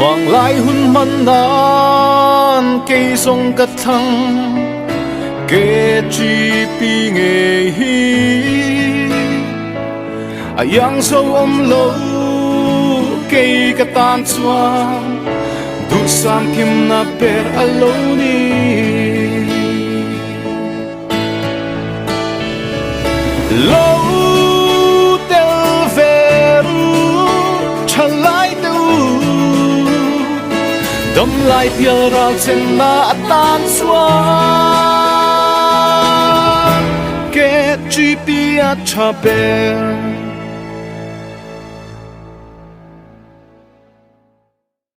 Vàng lại hun man nan cây sông cắt thăng kê chi pi nghề hi yang sâu lâu cây cắt tan xoang du sam kim na per aloni lâu tel veru chalai đâm lại pial ra trên na tan xoang kết chi pia cha bè